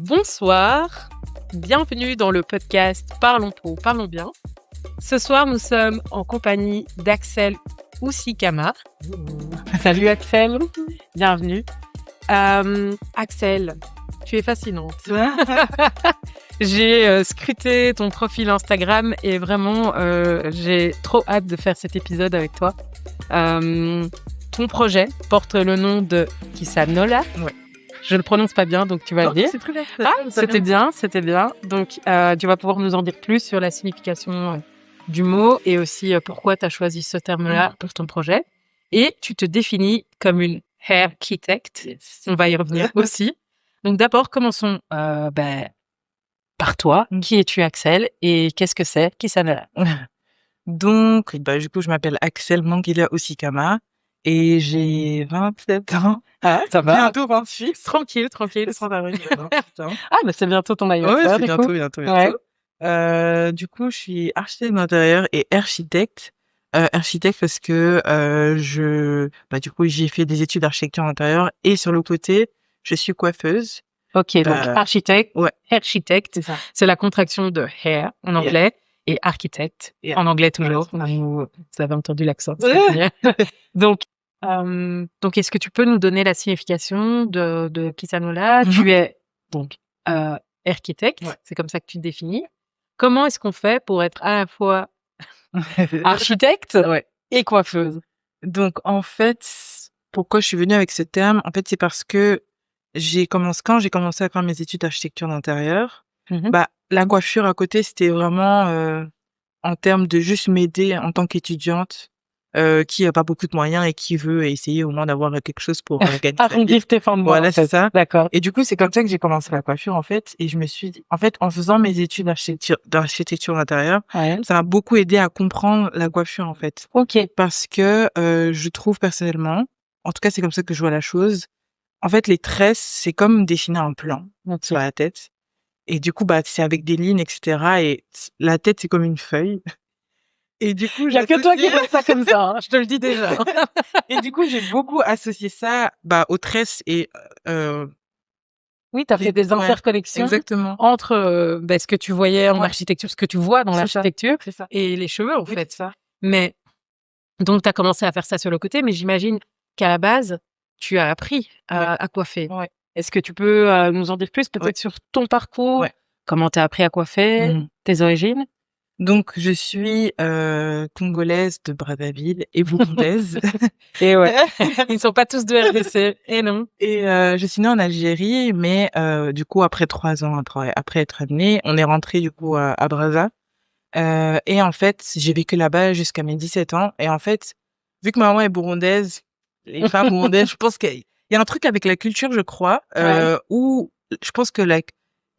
Bonsoir, bienvenue dans le podcast Parlons Pro, Parlons Bien. Ce soir, nous sommes en compagnie d'Axel Oussikama. Salut Axel, bienvenue. Axel, tu es fascinante. J'ai scruté ton profil Instagram et vraiment, j'ai trop hâte de faire cet épisode avec toi. Ton projet porte le nom de Kisanola. Ouais. Je ne le prononce pas bien, donc tu vas le dire. C'est très bien. C'était bien. Donc, tu vas pouvoir nous en dire plus sur la signification du mot et aussi pourquoi tu as choisi ce terme-là pour ton projet. Et tu te définis comme une hair architect. Yes. On va y revenir aussi. Donc, d'abord, commençons par toi. Qui es-tu, Axel? Et qu'est-ce que c'est Kisanola? Donc, du coup, je m'appelle Axel Mangila Oussikama et j'ai 27 ans. Ah, ça va. Bientôt 28. Tranquille. Le 30 avril, 28 ans. Ah, mais c'est bientôt ton Ouais, anniversaire. c'est bientôt. Du coup, je suis architecte d'intérieur et architecte. Architecte parce que du coup, j'ai fait des études d'architecture d'intérieur et sur le côté, je suis coiffeuse. Ok, donc architecte, Ouais. architecte, C'est ça. c'est la contraction de hair en anglais et architecte en anglais toujours. Vous avez entendu l'accent. Ouais. Donc, est-ce que tu peux nous donner la signification de Kisanola? Mhm. Tu es donc architecte, Ouais. c'est comme ça que tu te définis. Comment est-ce qu'on fait pour être à la fois architecte Ouais. et coiffeuse? Donc, en fait, pourquoi je suis venue avec ce terme? En fait, c'est parce que quand j'ai commencé à faire mes études d'architecture d'intérieur, la coiffure à côté, c'était vraiment, en termes de juste m'aider en tant qu'étudiante, qui a pas beaucoup de moyens et qui veut essayer au moins d'avoir quelque chose pour gagner sa vie. Arrondir tes fins de mois. Voilà, c'est ça. D'accord. Et du coup, c'est comme ça que j'ai commencé la coiffure, en fait. Et je me suis dit, en fait, en faisant mes études d'architecture d'intérieur, Ouais. ça m'a beaucoup aidé à comprendre la coiffure, en fait. Ok. Parce que je trouve personnellement, en tout cas c'est comme ça que je vois la chose, en fait les tresses c'est comme dessiner un plan sur la tête et du coup c'est avec des lignes etc. et la tête c'est comme une feuille et du coup Il y a que toi qui vois ça comme ça, hein, je te le dis déjà. et du coup j'ai beaucoup associé ça aux tresses et Oui, tu as fait des interconnexions exactement entre ce que tu voyais en architecture, ce que tu vois dans C'est l'architecture c'est ça et les cheveux en oui, fait. c'est ça. Mais donc tu as commencé à faire ça sur le côté, mais j'imagine qu'à la base, tu as appris à coiffer. Ouais. Est-ce que tu peux nous en dire plus peut-être sur ton parcours? Ouais. Comment tu as appris à coiffer? Tes origines? Donc je suis congolaise de Brazzaville et burundaise. Et ouais, ils ne sont pas tous de RDC. Et non. Et je suis née en Algérie, mais du coup après 3 ans après être née, on est rentré du coup à Brazza. Et en fait, j'ai vécu là-bas jusqu'à mes 17 ans. Et en fait, vu que ma maman est burundaise, les femmes burundaises, je pense qu'il y a un truc avec la culture, je crois, où je pense que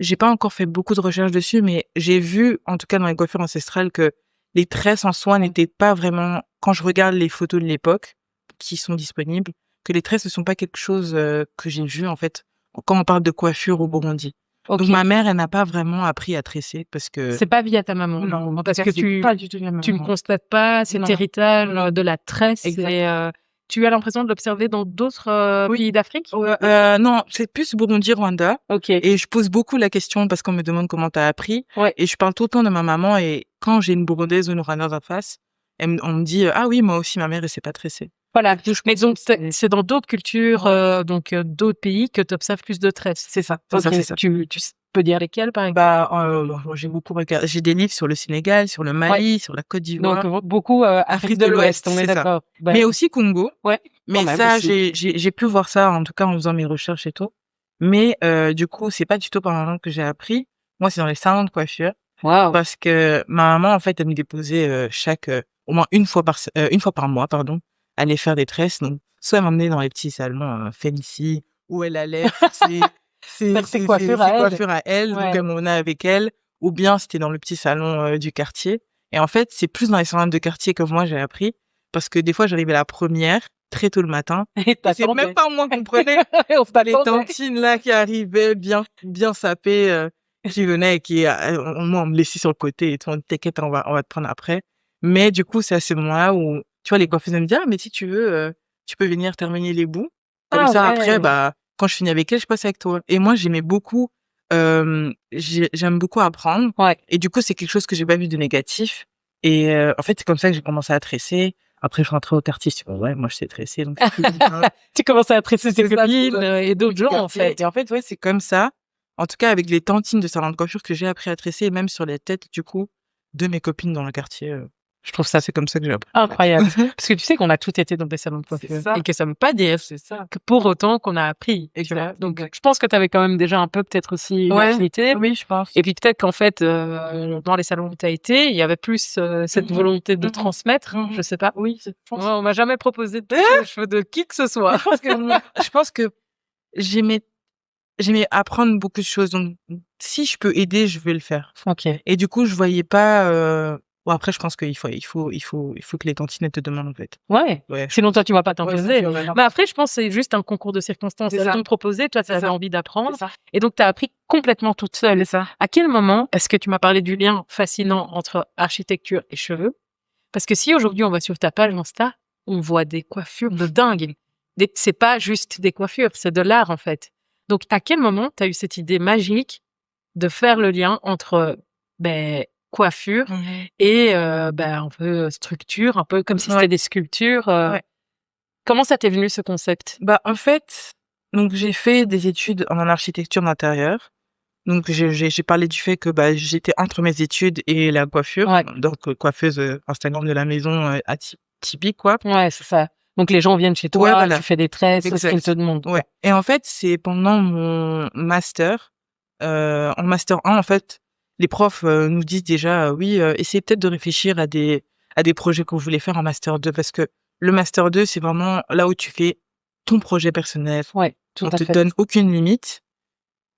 j'ai pas encore fait beaucoup de recherches dessus, mais j'ai vu, en tout cas dans les coiffures ancestrales, que les tresses en soi n'étaient pas vraiment, quand je regarde les photos de l'époque qui sont disponibles, que les tresses ne sont pas quelque chose que j'ai vu en fait quand on parle de coiffure au Burundi. Ok. Donc ma mère, elle n'a pas vraiment appris à tresser parce que C'est pas via ta maman. non, Parce que tu pas du tout via ma ne maman. constates pas cet Non. héritage de la tresse. Exact. Et tu as l'impression de l'observer dans d'autres pays d'Afrique? Non, c'est plus Burundi, Rwanda. Ok. Et je pose beaucoup la question parce qu'on me demande comment t'as appris. Ouais. Et je parle tout le temps de ma maman et quand j'ai une Burundaise ou une Rwandaise en face, on me dit ah oui, moi aussi ma mère elle sait pas tresser. Voilà. Mais donc c'est dans d'autres cultures, d'autres pays que tu observes plus de tresses. C'est ça. Ok. C'est ça. Tu peux dire lesquels par exemple? J'ai beaucoup regardé. J'ai des livres sur le Sénégal, sur le Mali, sur la Côte d'Ivoire. Donc beaucoup Afrique de l'Ouest, on est c'est ça. d'accord. Mais aussi Congo. Ouais. Mais Quand même ça, aussi. j'ai pu voir ça, en tout cas en faisant mes recherches et tout. Mais du coup, c'est pas du tout par ma maman que j'ai appris. Moi, c'est dans les salons de coiffure. Waouh. Parce que ma maman, en fait, elle me déposait au moins une fois par mois, pardon, aller faire des tresses. Donc, soit elle m'emmenait dans les petits salons Félicie, où elle allait ses coiffures à elle. Ouais. Donc, elle m'emmenait avec elle. Ou bien, c'était dans le petit salon du quartier. Et en fait, c'est plus dans les salons de quartier que moi, j'ai appris. Parce que des fois, j'arrivais à la première, très tôt le matin. Et c'est même pas moi qu'on prenait. Les tantines là qui arrivaient bien sapées, qui venaient et qui moi on me laissait sur le côté et tout, t'inquiète, on va te prendre après. Mais du coup, c'est à ce moment-là où tu vois les coiffeuses me disent ah mais si tu veux tu peux venir terminer les bouts. Comme ça après quand je finis avec elle, je passe avec toi. Et moi j'aimais beaucoup j'aime beaucoup apprendre. Ouais. Et du coup, c'est quelque chose que j'ai pas vu de négatif. Et en fait, c'est comme ça que j'ai commencé à tresser. Après, je rentrais au quartier, je dis, ouais, moi, je sais tresser. Donc, Tu commences à apprécier tes c'est ça, copines et d'autres gens, en fait. Et en fait, ouais, c'est comme ça. En tout cas, avec les tantines de salon de coiffure que j'ai appris à tresser, et même sur les têtes, du coup, de mes copines dans le quartier. Je trouve ça C'est comme ça que j'ai appris. incroyable. Parce que tu sais qu'on a tous été dans des salons de C'est coiffure ça. et que ça veut pas dire C'est ça. que pour autant qu'on a appris. Tu vois. Exact. Donc, je pense que tu avais quand même déjà un peu peut-être aussi une Ouais. affinité. Oui, je pense. Et puis peut-être qu'en fait, dans les salons où tu as été, il y avait plus cette volonté de transmettre. Je sais pas. Oui, je pense. Moi, on m'a jamais proposé de toucher les cheveux de qui que ce soit. Je pense que j'aimais apprendre beaucoup de choses. Donc, si je peux aider, je vais le faire. Ok. Et du coup, je voyais pas. Bon, après, je pense qu'il faut que les tantines te demandent en fait. Ouais. Ouais. Sinon, toi, tu vas pas t'imposer. Ouais, Mais après, je pense que c'est juste un concours de circonstances. C'est Elles ça. t'ont proposé, toi, tu C'est avais ça. envie d'apprendre. C'est ça. Et donc, tu as appris complètement toute seule. C'est ça. À quel moment est-ce que tu m'as parlé du lien fascinant entre architecture et cheveux? Parce que si aujourd'hui on va sur ta page Insta, on voit des coiffures de dingue. C'est pas juste des coiffures, c'est de l'art en fait. Donc, à quel moment tu as eu cette idée magique de faire le lien entre coiffure et un peu structure, un peu comme si c'était des sculptures. Ouais. Comment ça t'est venu ce concept? Bah, en fait, donc j'ai fait des études en architecture d'intérieur. Donc j'ai parlé du fait que bah j'étais entre mes études et la coiffure. Ouais. Donc coiffeuse Instagram de la maison typique quoi. Ouais, c'est ça. Donc les gens viennent chez toi, Ouais, voilà. tu fais des tresses, c'est ce Exact. qu'ils te demandent. Ouais. Et en fait, c'est pendant mon master, en master 1, en fait, les profs nous disent déjà, oui, essayez peut-être de réfléchir à des projets que vous voulez faire en master 2, parce que le master 2, c'est vraiment là où tu fais ton projet personnel. Ouais, tout On à te fait. donne aucune limite.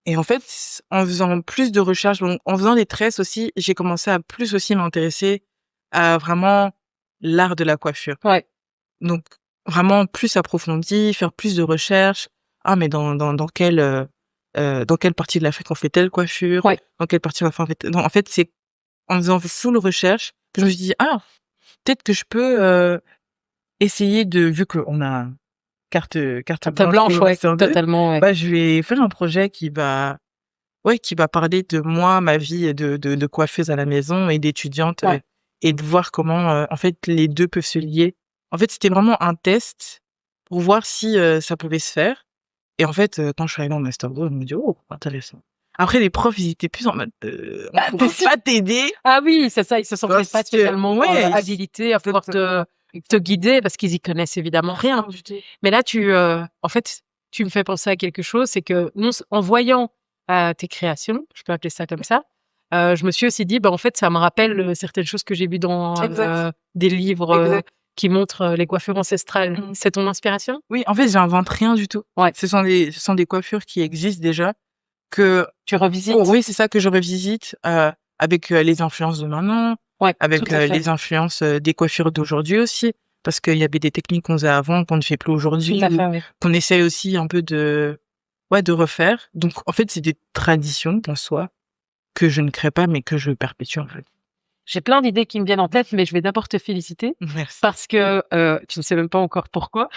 Et en fait, en faisant plus de recherches, donc en faisant des tresses aussi, j'ai commencé à plus aussi m'intéresser à vraiment l'art de la coiffure. Ouais. Donc vraiment plus approfondi, faire plus de recherches. Ah, mais dans quelle partie de l'Afrique on fait telle coiffure? Ouais. Dans quelle partie on fait telle... Non, en fait, c'est en faisant full recherche que je me suis dit, ah, peut-être que je peux essayer de, vu qu'on a carte blanche, ouais, master 2, totalement, ouais. bah, je vais faire un projet qui va parler de moi, ma vie de coiffeuse à la maison et d'étudiante, Ouais. et de voir comment, en fait, les 2 peuvent se lier. En fait, c'était vraiment un test pour voir si, ça pouvait se faire. Et en fait, quand je suis arrivée en master 2, je me dis: «Oh, intéressant». Après, les profs, ils étaient plus en mode, «On peut pas t'aider». Ah oui, c'est ça, ils se sont Parce pas que spécialement ouais, habilités à pouvoir te guider parce qu'ils y connaissent évidemment rien. Mais là, en fait, tu me fais penser à quelque chose, c'est que en voyant tes créations, je peux appeler ça comme ça, je me suis aussi dit, en fait, ça me rappelle certaines choses que j'ai vues dans des livres qui montrent les coiffures ancestrales. C'est ton inspiration? Oui, en fait, j'invente rien du tout. Ouais. Ce sont des coiffures qui existent déjà, que Tu revisites? oui, c'est ça, que je revisite, avec les influences de maintenant, Ouais, avec tout à fait. les influences des coiffures d'aujourd'hui aussi, parce qu'il y avait des techniques qu'on faisait avant qu'on ne fait plus aujourd'hui, Tout à fait, oui. qu'on essaie aussi un peu de refaire. Donc en fait, c'est des traditions en soi que je ne crée pas, mais que je perpétue en fait. J'ai plein d'idées qui me viennent en tête, mais je vais d'abord te féliciter Merci. parce que tu ne sais même pas encore pourquoi.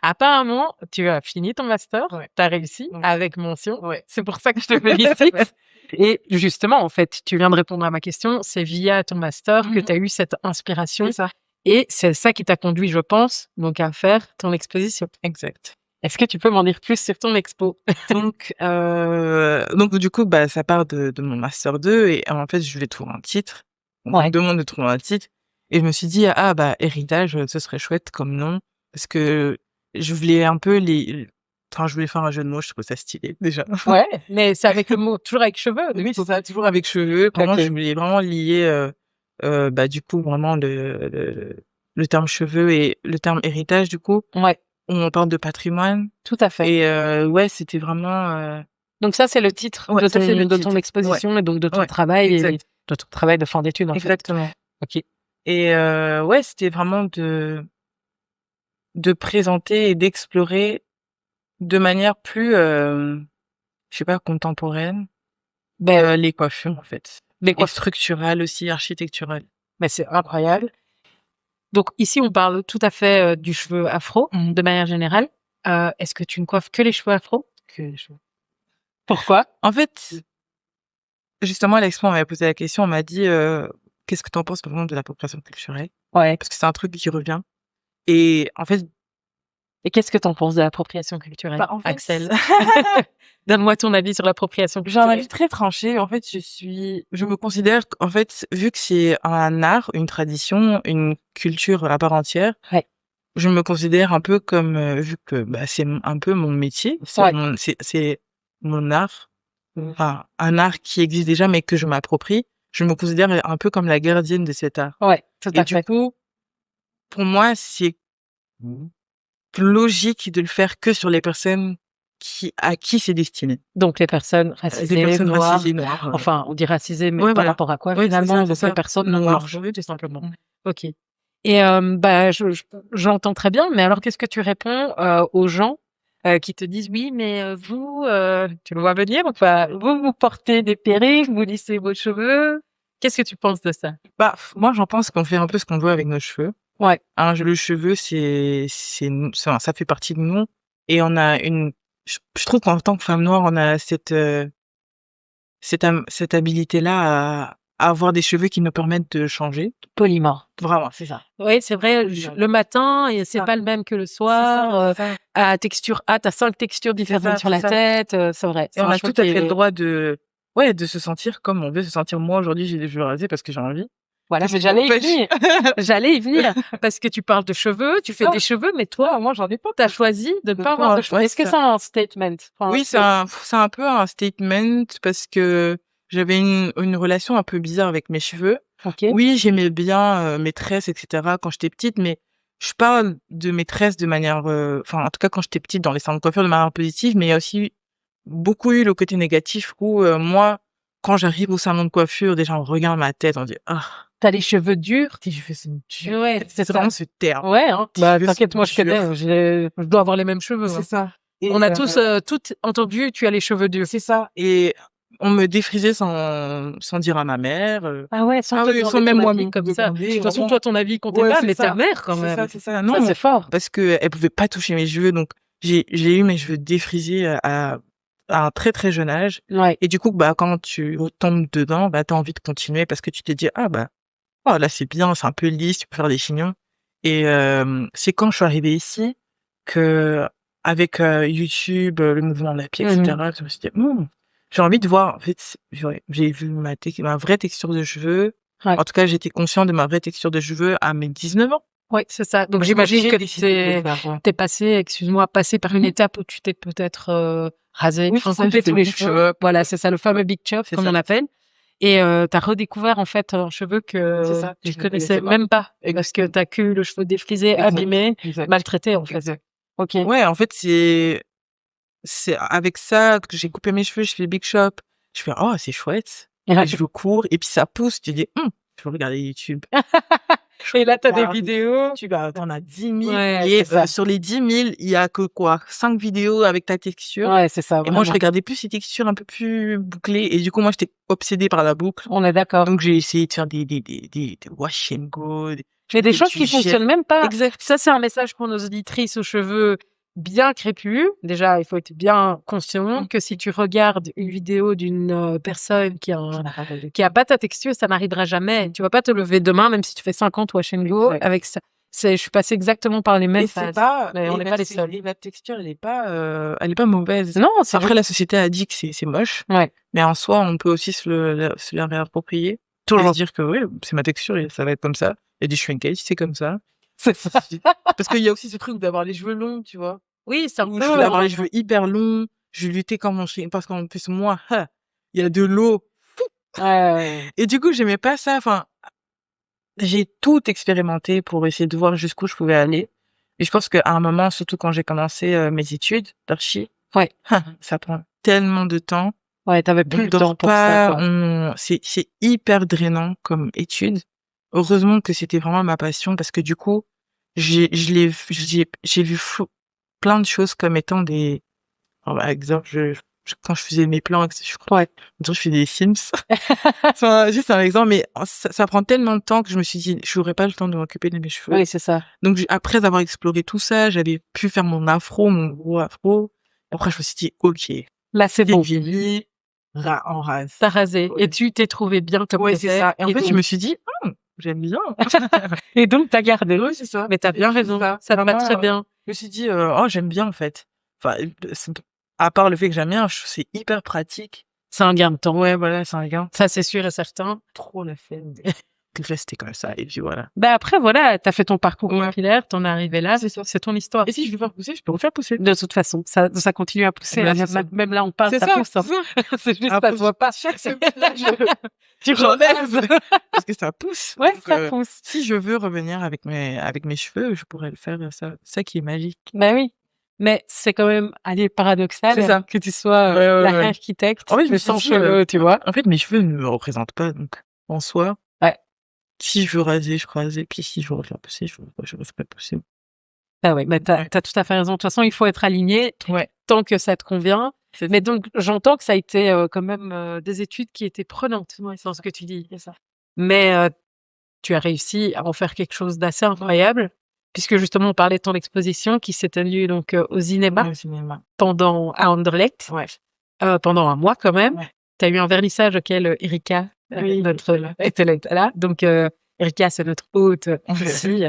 Apparemment, tu as fini ton master, tu as réussi avec mention. C'est pour ça que je te félicite. Et justement, en fait, tu viens de répondre à ma question. C'est via ton master que tu as eu cette inspiration. C'est ça. Et c'est ça qui t'a conduit, je pense, donc à faire ton exposition. Exact. Est-ce que tu peux m'en dire plus sur ton expo? Donc du coup, bah, ça part de mon master 2 et en fait, je vais trouver un titre. On me demande de trouver un titre et je me suis dit: «Ah bah, héritage, ce serait chouette comme nom», parce que je voulais un peu je voulais faire un jeu de mots, je trouve ça stylé déjà. Ouais, mais c'est avec le mot, toujours avec cheveux. Oui, c'est ça, toujours avec cheveux. Vraiment, Ok. je voulais vraiment lier, bah, du coup, vraiment le terme cheveux et le terme héritage, du coup. Ouais, On parle de patrimoine tout à fait. et ouais, c'était vraiment, Donc ça, c'est le titre Ouais, de ça, c'est le ton titre. exposition et donc de ton Ouais, travail et exact. de ton travail de fin d'études, en fait. Exactement. Ok. Et ouais, c'était vraiment de présenter et d'explorer de manière plus, je sais pas, contemporaine, les coiffures, en fait. Les Et coiffures. structurales aussi, architecturales. Mais c'est incroyable. Donc ici, on parle tout à fait du cheveu afro, de manière générale. Est-ce que tu ne coiffes que les cheveux afro? Que les cheveux. Pourquoi? En fait, justement, à l'expo, on m'avait posé la question, on m'a dit, qu'est-ce que t'en penses, par exemple, de l'appropriation culturelle? Ouais. Parce que c'est un truc qui revient. Et en fait, Et qu'est-ce que t'en penses de l'appropriation culturelle, bah, en fait, Axel? Donne-moi ton avis sur l'appropriation j'ai un culturelle. avis très tranché. En fait, je me considère qu'en fait, vu que c'est un art, une tradition, une culture à part entière, Ouais. je me considère un peu comme, vu que, bah, c'est un peu mon métier, Ouais. c'est mon art, enfin, un art qui existe déjà, mais que je m'approprie. Je me considère un peu comme la gardienne de cet art. Ouais, tout Et à du fait. coup, pour moi, c'est logique de le faire que sur les personnes à qui c'est destiné. Donc les personnes Des racisées, personnes noires, racisées, noires. enfin, on dit racisées, mais Ouais, par voilà. rapport à quoi Ouais, finalement? c'est Donc ça. les personnes Non non blanches. blanches, tout simplement. OK. Et bah, j'entends très bien, mais alors qu'est-ce que tu réponds, aux gens, qui te disent: «Oui, mais vous, tu le vois venir ou pas? Vous portez des perruques, vous lissez vos cheveux». Qu'est-ce que tu penses de ça? Bah, moi, j'en pense qu'on fait un peu ce qu'on veut avec nos cheveux. Ouais, Hein, le cheveu, c'est nous, ça fait partie de nous et on a je trouve qu'en tant que femme noire, on a cette habilité-là à avoir des cheveux qui nous permettent de changer. polymorphe. Vraiment, c'est ça. Oui, c'est vrai, le matin et c'est Ça. pas le même que le C'est soir, ça, c'est ça. à texture A, tu as 5 textures différentes sur C'est la ça. tête, c'est vrai. Et C'est on un a choix tout à qui fait le est droit de se sentir comme on veut se sentir. Moi, aujourd'hui, j'ai les cheveux rasés parce que j'ai envie. voilà, Qu'est-ce mais qui m'empêche? j'allais y venir parce que tu parles de cheveux, tu fais Ça. des cheveux, mais toi, moi, j'en ai pas. Tu as choisi de ne pas avoir de cheveux. Ouais, Est-ce que c'est c'est ça. un statement? Enfin, Oui, c'est un peu un statement parce que j'avais une relation un peu bizarre avec mes cheveux. OK. Oui, j'aimais bien, mes tresses et cetera quand j'étais petite, mais je parle de mes tresses de manière, enfin, en tout cas, quand j'étais petite dans les salons de coiffure de manière positive, mais il y a aussi beaucoup eu le côté négatif où, moi, quand j'arrive au salon de coiffure, déjà, on regarde ma tête, on dit: «Ah, Tu as les cheveux durs? tes cheveux sont durs». Ouais, c'est C'est ça. vraiment ce terme. Ouais, hein. «Tes Bah, cheveux sont t'inquiète, moi, je durs». connais, je dois avoir les mêmes cheveux, hein. C'est ça. Et On a tous, toutes entendu: «Tu as les cheveux durs». c'est ça. Et on me défrisait sans dire à ma mère, Ah ouais, sans ah te oui, sans demander même ton avis moi-même comme me ça. De demander, toute façon, vraiment. toi, ton avis comptait Ouais, pas, c'est mais ta ça. mère, quand C'est même. ça, c'est ça. Ça, Non, c'est fort. parce qu'elle pouvait pas toucher mes cheveux, donc j'ai eu mes cheveux défrisés à un très, très jeune âge. Ouais. Et du coup, bah, quand tu retombes dedans, bah, tu as envie de continuer parce que tu te dis: «Ah bah, oh là, c'est bien, c'est un peu lisse, tu peux faire des chignons». Et c'est quand je suis arrivée ici qu'avec, YouTube, le mouvement de la pied et Mmh. cetera, je me suis dit: «Mmh, j'ai envie de voir». En fait, j'ai vu ma vraie texture de cheveux. Ouais. En tout cas, j'étais consciente de ma vraie texture de cheveux à mes 19 ans. Ouais, c'est ça. Donc Donc j'imagine j'ai que décidé de le faire, ouais. t'es passé, excuse-moi, passé par une étape où tu t'es peut-être, rasé, Oui, enfin c'est ça, j'ai coupé fait tous le les big cheveux. chop. Voilà, c'est ça, le fameux big chop, C'est comme ça. on appelle. Et tu as redécouvert, en fait, un cheveu C'est que ça, tu je ne connaissais connaissais pas. même pas. Parce que tu as que le cheveu défrisé, abîmé, Exact. maltraité, en fait. Exact. OK. Ouais, en fait, c'est avec ça que j'ai coupé mes cheveux, je fais le big shop. Je fais: «Oh, c'est chouette». Et là, Les cheveux courts et puis ça pousse, tu dis: je vais regarder YouTube». et là, tu as des Regarde vidéos. YouTube, bah, tu en as 10 000 Ouais, et c'est ça. sur les 10 000, il y a que quoi? 5 vidéos avec ta texture. Ouais, c'est ça, Et moi, je vraiment. regardais plus ces textures un peu plus bouclées et du coup, moi, j'étais obsédée par la boucle. On est d'accord. Donc j'ai essayé de faire des wash and go, Mais des que choses tu qui jettes. fonctionnent même pas. Exact. Ça, c'est un message pour nos auditrices aux cheveux bien crépus. Déjà, il faut être bien conscient que si tu regardes une vidéo d'une personne qui a pas ta texture, ça n'arrivera jamais. Tu vas pas te lever demain, même si tu fais 50 wash and go, Exact. avec ça. Je suis passée exactement par les mêmes Et c'est phases. pas Mais on et n'est la pas les te seuls. et la texture, elle est pas mauvaise. Non, c'est Après, la société a dit que c'est moche, ouais. mais en soi, on peut aussi se la réapproprier et se Toujours. dire que, oui, c'est ma texture et ça va être comme ça. Il y a du shrinkage, c'est comme ça. C'est ça. Parce qu'il y a aussi ce truc d'avoir les cheveux longs, tu vois? Oui, c'est un Où peu. je voulais avoir les cheveux hyper longs, je luttais comme mon chien parce qu'en plus, moi, il y a de l'eau Ouais. et du coup, j'aimais pas ça. Enfin, j'ai tout expérimenté pour essayer de voir jusqu'où je pouvais aller. Et je pense qu'à un moment, surtout quand j'ai commencé mes études d'archi, Ouais. ça prend tellement de temps. Ouais, t'avais On plus le dort temps pour ça, pas, quoi. c'est hyper drainant comme étude. Heureusement que c'était vraiment ma passion parce que du coup, j'ai vu plein de choses comme étant des, par exemple, quand je faisais mes plans, je crois, Ouais. je fais des Sims. Enfin, juste un exemple, mais ça prend tellement de temps que je me suis dit, j'aurais pas le temps de m'occuper de mes cheveux. Oui, c'est ça. Donc, après avoir exploré tout ça, j'avais pu faire mon afro, mon gros afro. Après, je me suis dit, OK, Là, c'est bon. J'ai mis en rase. T'as rasé. Ouais. Et tu t'es trouvé bien comme Ouais, c'est t'étais. ça. Et en fait, je donc- me suis dit, j'aime bien. Et donc, t'as gardé. Ouais, c'est ça. Mais t'as bien raison. Ça te va Vraiment, très bien. je me suis dit, oh, j'aime bien, en fait. Enfin, à part le fait que j'aime bien, c'est hyper pratique. C'est un gain de temps. Ouais, voilà, c'est un gain. Ça, c'est sûr et certain. Trop la flemme de rester comme ça. Et puis voilà. Ben après, voilà, t'as fait ton parcours Ouais. capillaire, t'en es arrivé là, C'est ça. c'est ton histoire. Et si je veux faire pousser, je peux refaire pousser. De toute façon, ça continue à pousser. Ben, Hein. c'est ça. Même là, on parle, C'est ça ça, pousse. Hein. c'est ça. C'est juste, Après, ça se voit pas. chaque semaine, là, Tu j'enlève. relèves. Parce que ça pousse. Ouais, Donc, ça pousse. si je veux revenir avec mes cheveux, je pourrais le faire, ça qui est magique. Ben oui. Mais c'est quand même, allez, paradoxal. C'est ça. Que tu sois Ouais. architecte, En fait, je me mais suis sans dit, cheveux, tu vois. En fait, mes cheveux ne me représentent pas, donc, en soi. Ouais. Si je veux raser, je raser. Puis si je veux refaire pousser, je refais pousser. Ah ouais, mais t'as tout à fait raison. De toute façon, il faut être aligné Ouais. tant que ça te convient. C'est Mais donc, j'entends que ça a été quand même des études qui étaient prenantes dans ce que tu dis. C'est ça. Mais tu as réussi à en faire quelque chose d'assez incroyable, puisque justement, on parlait de ton exposition qui s'est tenue donc au cinéma Au cinéma. à Anderlecht, Ouais. pendant un mois quand même. Ouais. Tu as eu un vernissage auquel Erika, Oui, notre était là. Donc, Erika, c'est notre hôte ici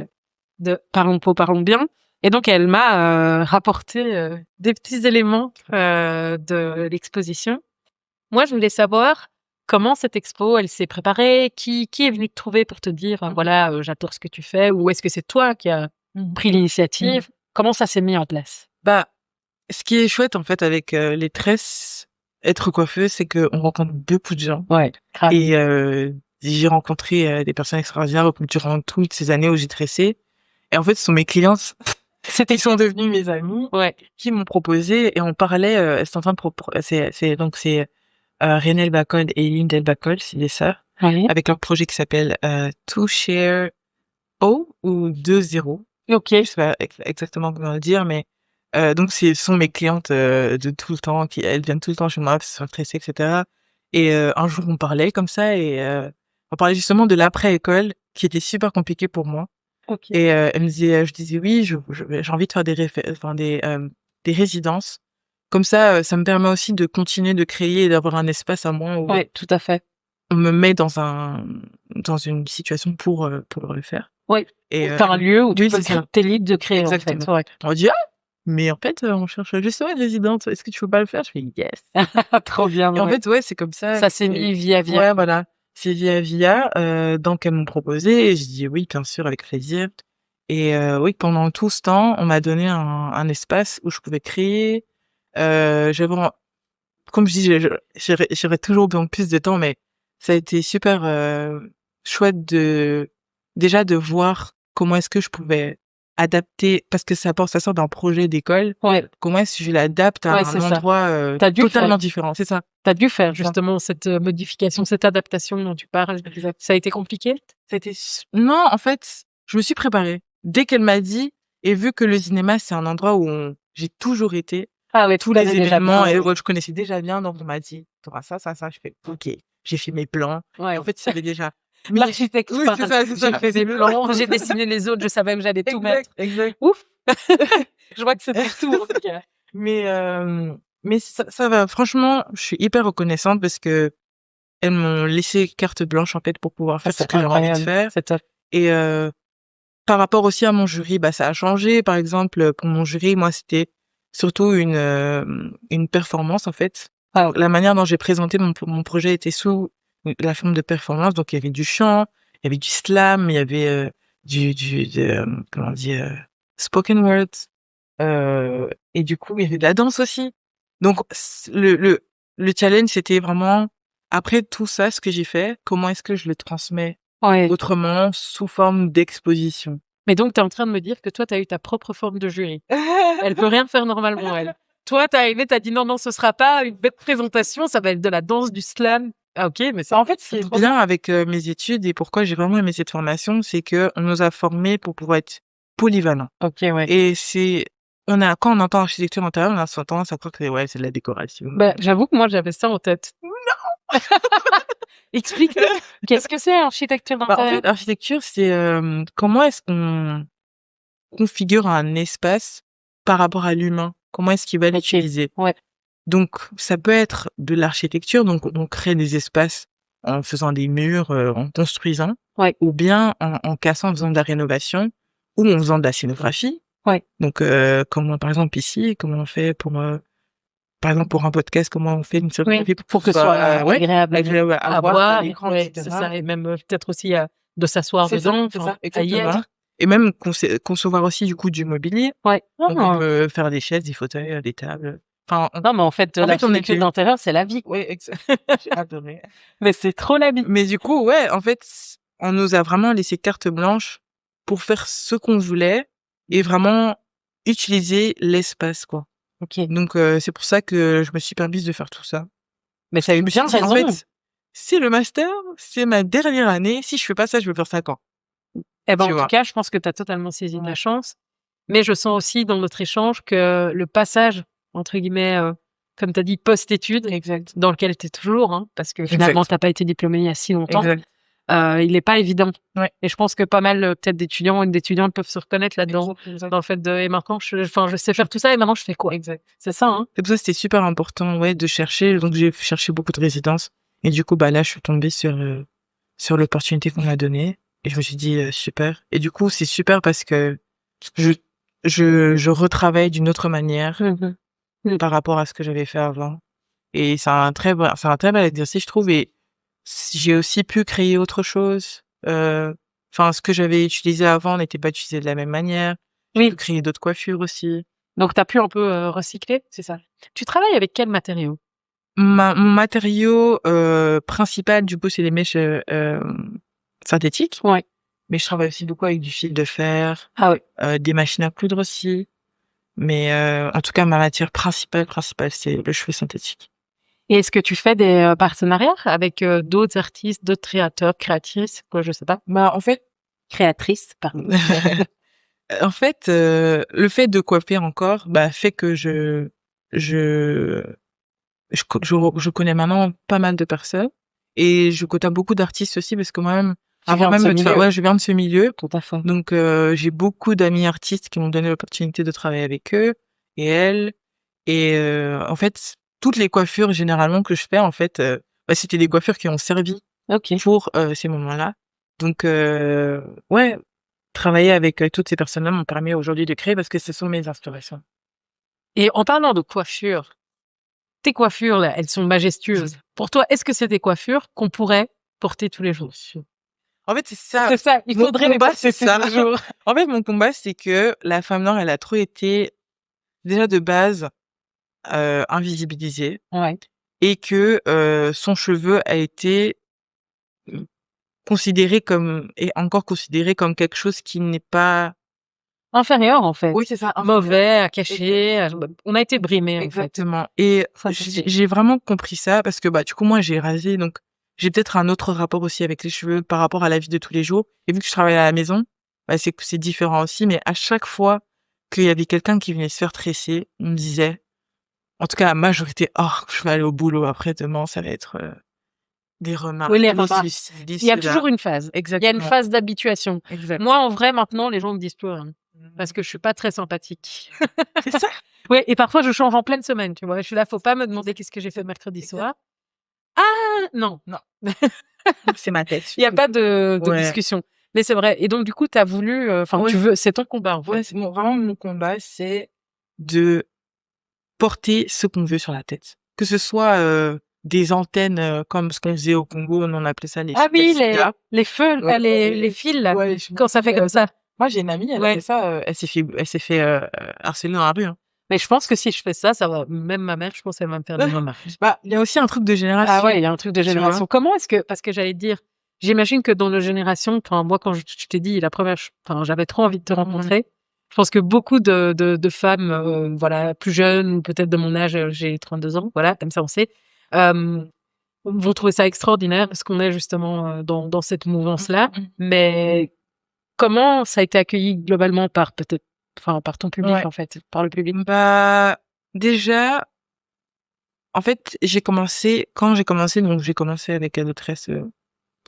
de Parlons Peau, Parlons Bien. Et donc, elle m'a rapporté des petits éléments de l'exposition. Moi, je voulais savoir comment cette expo, elle s'est préparée, qui est venu te trouver pour te dire, voilà, j'adore ce que tu fais, ou est-ce que c'est toi qui as pris l'initiative? Comment ça s'est mis en place? Bah, ce qui est chouette, en fait, avec les tresses, être coiffeuse, c'est qu'on rencontre beaucoup de gens. Ouais, grave. Et j'ai rencontré des personnes extraordinaires durant toutes ces années où j'ai tressé. Et en fait, ce sont mes clients, ils sont devenus mes amis, Ouais. qui m'ont proposé, et on parlait, c'est en train de c'est Renelle Bacol et Lindel Bacol, c'est des sœurs, Ouais. avec leur projet qui s'appelle To Share O ou 2-0. Ok. Je sais pas exactement comment le dire, mais donc ce sont mes clientes de tout le temps, elles viennent tout le temps chez moi, se faire tresser, etc. Et un jour, on parlait comme ça, et on parlait justement de l'après-école, qui était super compliqué pour moi. Ok. Et elle me disait, je disais oui, j'ai envie de faire des résidences. Comme ça, ça me permet aussi de continuer de créer et d'avoir un espace à moi où Ouais, tout à fait. on me met dans une situation pour le faire. Ouais. Et Faire un lieu où tu oui, peux c'est ça. t'es libre de créer, Exactement. en fait. Ouais. On dit, mais en fait, on cherche justement une résidente. Est-ce que tu veux pas le faire? Je fais yes. Trop bien. Et en ouais. fait, ouais, c'est comme ça. Ça s'est mis via. Ouais, voilà. C'est via. Donc, elles m'ont proposé, et j'ai dit oui, bien sûr, avec plaisir. Et oui, pendant tout ce temps, on m'a donné un espace où je pouvais créer. Comme je dis, j'aurais toujours besoin de plus de temps, mais ça a été super chouette déjà de voir comment est-ce que je pouvais adapter, parce que ça sort d'un projet d'école. Ouais. Comment est-ce que je l'adapte à Ouais, un c'est ça. endroit T'as dû totalement faire. différent. C'est ça. T'as dû faire C'est ça. justement cette modification, cette adaptation dont tu parles. Ça a été compliqué? Non, en fait, je me suis préparée. Dès qu'elle m'a dit, et vu que le cinéma, c'est un endroit où j'ai toujours été, Ah ouais, tous les événements, et je connaissais déjà bien, donc on m'a dit, t'auras ça. Je fais, ok. J'ai fait mes plans. Ouais. Et en fait, il savait déjà. L'architecte, Oui, c'est ça. j'ai fait des plans, j'ai dessiné les autres, je savais que j'allais tout mettre. Exact. Ouf. Je vois que c'était tout en tout cas. Mais ça va. Franchement, je suis hyper reconnaissante parce que elles m'ont laissé carte blanche, en fait, pour pouvoir faire ce que j'ai envie de faire. C'est top. Et par rapport aussi à mon jury, ça a changé. Par exemple, pour mon jury, moi, c'était surtout une performance, en fait. Ah. La manière dont j'ai présenté mon projet était sous la forme de performance. Donc, il y avait du chant, il y avait du slam, il y avait comment on dit, spoken words. Et du coup, il y avait de la danse aussi. Donc, le challenge, c'était vraiment, après tout ça, ce que j'ai fait, comment est-ce que je le transmets autrement, sous forme d'exposition. Mais donc, t'es en train de me dire que toi, t'as eu ta propre forme de jury. Elle peut rien faire normalement, elle. Toi, t'es arrivé, t'as dit non, ce sera pas une bête présentation, ça va être de la danse, du slam. Ah, ok, mais ça, En fait, ce qui est bien avec mes études et pourquoi j'ai vraiment aimé cette formation, c'est que on nous a formés pour pouvoir être polyvalents. Ok, ouais. Et quand on entend architecture intérieure, on a tendance à croire que c'est de la décoration. J'avoue que moi, j'avais ça en tête. Non! Explique. Qu'est-ce que c'est, architecture d'intérieur? En fait, architecture, c'est comment est-ce qu'on configure un espace par rapport à l'humain? Comment est-ce qu'il va l'utiliser? Ouais. Donc, ça peut être de l'architecture, donc on crée des espaces en faisant des murs, en construisant, Ouais. ou bien en cassant, en faisant de la rénovation, ou en faisant de la scénographie. Ouais. Donc, comment, par exemple, ici, comment on fait pour, par exemple, pour un podcast, comment on fait une scénographie pour que ce soit agréable à voir à l'écran, ouais, etc. c'est ça. Et même peut-être aussi de s'asseoir C'est dedans, ça, à y exactement. être. Et même concevoir aussi, du coup, du mobilier. Ouais. Donc, on peut faire des chaises, des fauteuils, des tables. Enfin, Non, mais en fait, l'architecture était... d'intérieur, c'est la vie. Ouais, j'ai adoré. Mais c'est trop la vie. Mais du coup, ouais, en fait, on nous a vraiment laissé carte blanche pour faire ce qu'on voulait et vraiment utiliser l'espace, quoi. Ok. Donc, c'est pour ça que je me suis permise de faire tout ça. Mais ça a eu bien raison. En fait, c'est le master, c'est ma dernière année. Si je fais pas ça, je vais faire 5 ans. Eh ben, en tout cas, je pense que tu as totalement saisi de la chance. Mais je sens aussi dans notre échange que le passage, entre guillemets, comme tu as dit, post-études, dans lequel tu es toujours, hein, parce que finalement, tu n'as pas été diplômé il y a si longtemps, il n'est pas évident. Ouais. Et je pense que pas mal, peut-être, d'étudiants et d'étudiantes peuvent se reconnaître là-dedans, dans le fait de, et maintenant, je sais faire tout ça, et maintenant, je fais quoi? C'est ça, hein. C'est pour ça que c'était super important, ouais, de chercher. Donc, j'ai cherché beaucoup de résidences. Et du coup, là, je suis tombée sur l'opportunité qu'on m'a donnée. Et je me suis dit, super. Et du coup, c'est super parce que je retravaille d'une autre manière par rapport à ce que j'avais fait avant. Et c'est un très bel exercice, je trouve. Et j'ai aussi pu créer autre chose. Ce que j'avais utilisé avant n'était pas utilisé de la même manière. J'ai pu créer d'autres coiffures aussi. Donc, tu as pu un peu recycler, c'est ça. Tu travailles avec quel matériau? Mon matériau principal, du coup, c'est les mèches synthétiques. Ouais. Mais je travaille aussi beaucoup avec du fil de fer. Ah oui. Des machines à coudre aussi. Mais en tout cas, ma matière principale, c'est le cheveu synthétique. Et est-ce que tu fais des partenariats avec d'autres artistes, d'autres créateurs, créatrices, quoi, je sais pas? En fait, créatrice, pardon. En fait, le fait de coiffer encore, fait que je connais maintenant pas mal de personnes et je côtoie beaucoup d'artistes aussi parce que moi-même, je viens de ce milieu. Tout à fait. Donc, j'ai beaucoup d'amis artistes qui m'ont donné l'opportunité de travailler avec eux et elles. Et en fait, toutes les coiffures généralement que je fais, en fait, c'était des coiffures qui ont servi pour ces moments-là. Donc, ouais, travailler avec toutes ces personnes-là m'ont permis aujourd'hui de créer parce que ce sont mes inspirations. Et en parlant de coiffure, tes coiffures, là, elles sont majestueuses. Pour toi, est-ce que c'est des coiffures qu'on pourrait porter tous les jours? En fait, c'est ça. C'est ça. Il faudrait les porter tous les jours. En fait, mon combat, c'est que la femme noire, elle a trop été, déjà de base, invisibilisée. Ouais. Et que son cheveu a été considéré comme quelque chose qui n'est pas inférieur, en fait. Oui, c'est ça. Mauvais, à cacher. On a été brimés, exactement. En fait. Et j'ai vraiment compris ça parce que du coup moi j'ai rasé, donc j'ai peut-être un autre rapport aussi avec les cheveux par rapport à la vie de tous les jours. Et vu que je travaille à la maison, c'est différent aussi. Mais à chaque fois qu'il y avait quelqu'un qui venait se faire tresser, on me disait, en tout cas la majorité, je vais aller au boulot après demain, ça va être des remarques. Oui, les remarques. Il y a toujours une phase. Exactement. Il y a une phase d'habituation. Exactement. Moi, en vrai, maintenant, les gens me disent plus rien. Parce que je suis pas très sympathique. C'est ça? Oui, et parfois, je change en pleine semaine, tu vois. Je suis là, faut pas me demander qu'est-ce que j'ai fait mercredi soir. Ah, non. C'est ma tête. Il y a pas de discussion. Mais c'est vrai. Et donc, du coup, tu as voulu, tu veux, c'est ton combat, en fait. Ouais, vraiment, mon combat, c'est de porter ce qu'on veut sur la tête. Que ce soit des antennes comme ce qu'on faisait au Congo, on appelait ça les les feux, les fils là, quand ça fait comme ça. Moi, j'ai une amie, elle a fait ça, elle s'est fait harceler dans la rue. Hein. Mais je pense que si je fais ça, ça va. Même ma mère, je pense qu'elle va me faire des remarques. Il y a aussi un truc de génération. Ah ouais, il y a un truc de génération. Comment est-ce que, parce que j'allais te dire, j'imagine que dans nos générations, moi quand je t'ai dit j'avais trop envie de te rencontrer. Je pense que beaucoup de femmes, plus jeunes ou peut-être de mon âge, j'ai 32 ans, voilà, comme ça on sait, vont trouver ça extraordinaire parce qu'on est justement dans cette mouvance-là. Mais comment ça a été accueilli globalement par ton public en fait, par le public? Déjà, en fait, quand j'ai commencé avec la détresse,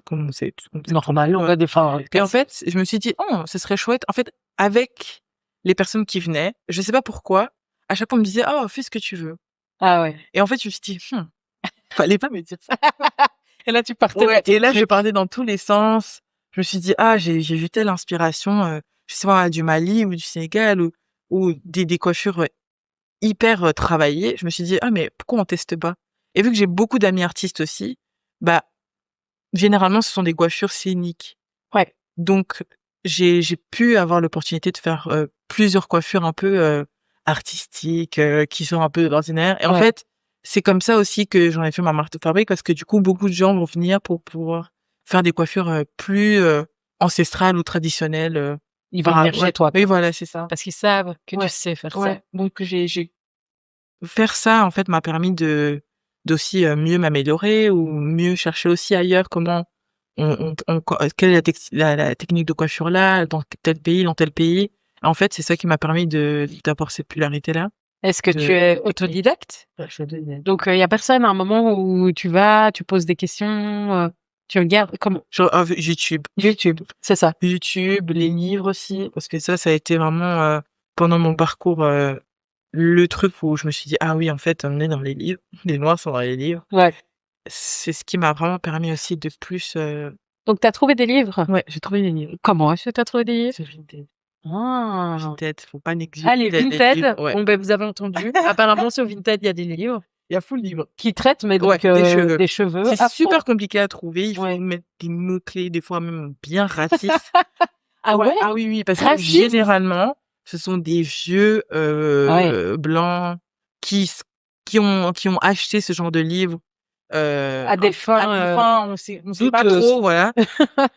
comme c'est normal, on va défendre. Et en fait, je me suis dit, ce serait chouette. En fait, avec les personnes qui venaient, je sais pas pourquoi, à chaque fois on me disait, fais ce que tu veux. Ah ouais. Et en fait, je me suis dit, fallait pas me dire ça. Et là, tu partais. Ouais, et là, je parlais dans tous les sens. Je me suis dit, ah, j'ai vu telle inspiration, je sais pas, du Mali ou du Sénégal ou des coiffures hyper travaillées. Je me suis dit, ah, mais pourquoi on teste pas? Et vu que j'ai beaucoup d'amis artistes aussi, bah, généralement, ce sont des coiffures scéniques. Ouais. Donc, j'ai pu avoir l'opportunité de faire plusieurs coiffures un peu artistiques, qui sont un peu ordinaires. Et en Ouais. fait, c'est comme ça aussi que j'en ai fait ma marque de fabrique parce que du coup, beaucoup de gens vont venir pour pouvoir faire des coiffures plus ancestrales ou traditionnelles. Ils vont venir Ouais. chez toi, Oui, quoi. voilà, c'est ça. Parce qu'ils savent que Ouais. tu sais faire ça. Ouais. Donc, j'ai faire ça, en fait, m'a permis d'aussi mieux m'améliorer ou mieux chercher aussi ailleurs comment quelle est la technique de coiffure là, dans tel pays, dans tel pays. En fait, c'est ça qui m'a permis d'avoir cette popularité-là. Est-ce que tu es autodidacte? Ouais, je suis autodidacte. Donc, il y a personne à un moment où tu vas, tu poses des questions, tu regardes comment? Genre, YouTube. C'est ça. YouTube, les livres aussi, parce que ça a été vraiment, pendant mon parcours, le truc où je me suis dit: «Ah oui, en fait, on est dans les livres, les noirs sont dans les livres». Ouais. C'est ce qui m'a vraiment permis aussi de plus, Donc, tu as trouvé des livres? ouais, j'ai trouvé les livres. Comment est-ce que tu as trouvé des livres? C'est Vinted. Ah! Vinted, faut pas négliger Allez, les Vinted. livres, ouais. Bon, ben, vous avez entendu. Apparemment, sur Vinted, il y a des livres Il y a full livre. qui traitent, mais Ouais, donc, des cheveux. C'est à fond. super compliqué à trouver, il faut Ouais. mettre des mots-clés, des fois même bien racistes. Ah ouais? Ah oui, oui, parce que Racistes? généralement, ce sont des vieux, Ouais. blancs qui ont acheté ce genre de livre, À des fins, on sait pas douteuses. trop, voilà.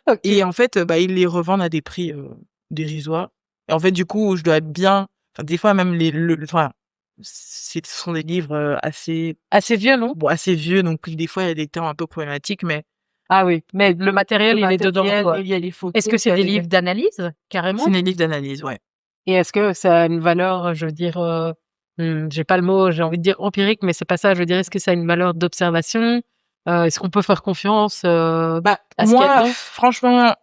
OK. Et en fait, bah, ils les revendent à des prix, dérisoires. Et en fait, du coup, je dois bien enfin, des fois même enfin, ce sont des livres, Assez vieux, non? assez vieux, donc des fois, il y a des termes un peu problématiques, mais Ah oui, mais le matériel, il est dedans, quoi. il y a les photos. Est-ce que c'est des livres d'analyse, carrément? C'est des livres d'analyse, ouais. Et est-ce que ça a une valeur, je veux dire, j'ai pas le mot, j'ai envie de dire empirique, mais c'est pas ça. Je veux dire, est-ce que ça a une valeur d'observation? Est-ce qu'on peut faire confiance, Bah, à ce qu'il y a moi, dedans? franchement,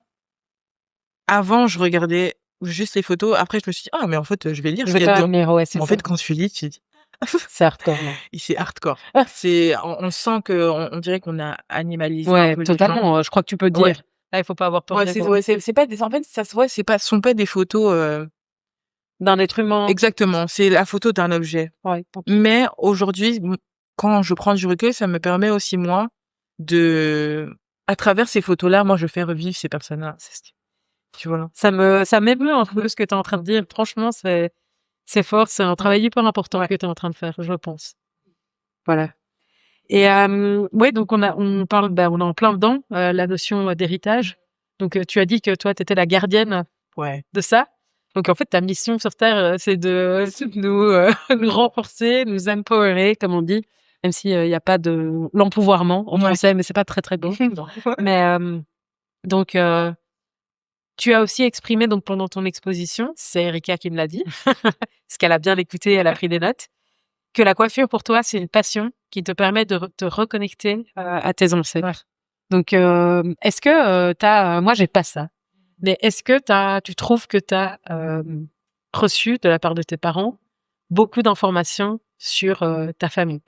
avant, je regardais juste les photos. Après, je me suis dit: «Ah, mais en fait, je vais lire Je ce vais qu'il y a quand dedans». même lire, ouais, c'est Mais en ça. fait, quand tu lis, tu te dis C'est hardcore, non? c'est hardcore. On sent on dirait qu'on a animalisé un Ouais, peu les gens. totalement, je crois que tu peux Ouais. dire. Là, il faut pas avoir peur Ouais, des mots. c'est pas des en fait, ça se voit, ce sont pas des photos, D'un être humain. exactement, c'est la photo d'un objet. Ouais, OK. Mais aujourd'hui, quand je prends du recul, ça me permet aussi, moi, à travers ces photos-là, moi, je fais revivre ces personnes-là. Tu vois? Ça m'émeut un peu ce que tu es en train de dire. Franchement, c'est fort, c'est un travail hyper important Ouais. que tu es en train de faire, je pense. Voilà. Et ouais, donc on parle, on est en plein dedans, la notion d'héritage. Donc tu as dit que toi, tu étais la gardienne Ouais. de ça. Donc en fait, ta mission sur Terre, c'est de nous, nous renforcer, nous empowerer, comme on dit, même s'il y a pas de l'empouvoirment en Ouais. français, mais c'est pas très, très beau. Mais donc tu as aussi exprimé donc pendant ton exposition, c'est Erika qui me l'a dit, parce qu'elle a bien écouté, elle a pris des notes, que la coiffure pour toi, c'est une passion qui te permet de te reconnecter à tes ancêtres. Ouais. Donc, est-ce que t'as, moi j'ai pas ça, mais est-ce que tu trouves que t'as reçu de la part de tes parents beaucoup d'informations sur ta famille,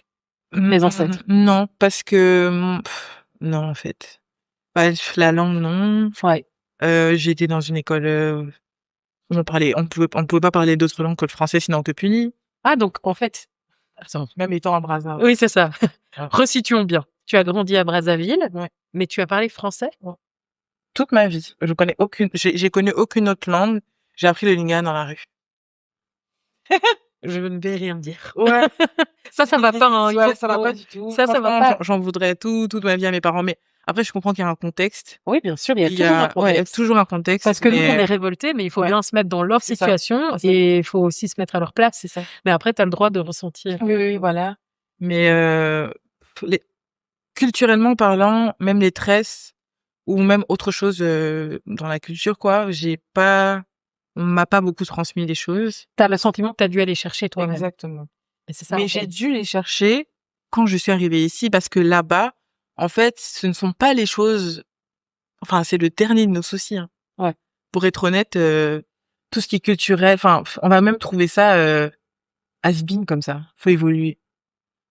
tes ancêtres? Non, parce que, non, en fait. Bah, la langue, non. Ouais. J'étais dans une école, on pouvait pas parler d'autres langues que le français, sinon on te punit. Ah donc en fait, attends. Même étant à Brazzaville. Oui, c'est ça. Ah. Resituons bien. Tu as grandi à Brazzaville, Ouais. mais tu as parlé français? Toute ma vie. J'ai connu aucune autre langue. J'ai appris le lingala dans la rue. Je ne vais rien dire. Ouais. Ça va pas, hein. Ouais, ça va pas du tout. Ça va Franchement, pas. j'en voudrais toute ma vie à mes parents, mais après, je comprends qu'il y a un contexte. Oui, bien sûr, il y a Il y toujours un a ouais, il y a contexte. toujours un contexte, Parce que nous, on mais est révoltés, mais il faut ouais. bien se mettre dans leur C'est ça. situation C'est ça. et il faut aussi se mettre à leur place. c'est ça. Mais après, tu as le droit de ressentir. Oui, oui, voilà. Mais culturellement parlant, même les tresses ou même autre chose, dans la culture, quoi, on m'a pas beaucoup transmis les choses. Tu as le sentiment que tu as dû aller chercher toi-même. Exactement. Et c'est ça. Mais en j'ai fait. dû les chercher quand je suis arrivée ici parce que là-bas, en fait, ce ne sont pas les choses enfin, c'est le dernier de nos soucis, hein. Ouais. Pour être honnête, tout ce qui est culturel, enfin, on va même trouver ça, has-been comme ça. Faut évoluer.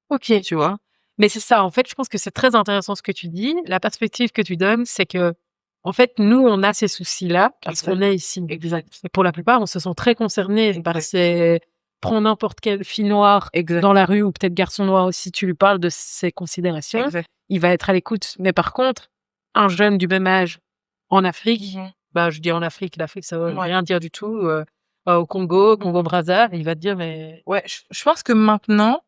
Ok. tu vois. Mais c'est ça, en fait, je pense que c'est très intéressant ce que tu dis. La perspective que tu donnes, c'est que, en fait, nous, on a ces soucis-là parce qu'on est ici. Exact. Et pour la plupart, on se sent très concernés par ces... Prends n'importe quelle fille noire Exact. dans la rue ou peut-être garçon noir aussi, tu lui parles de ces considérations, Exact. il va être à l'écoute. Mais par contre, un jeune du même âge en Afrique, bah, je dis en Afrique, l'Afrique, ça veut rien dire du tout. Au Congo-Brazza, il va te dire, mais Ouais, je pense que maintenant,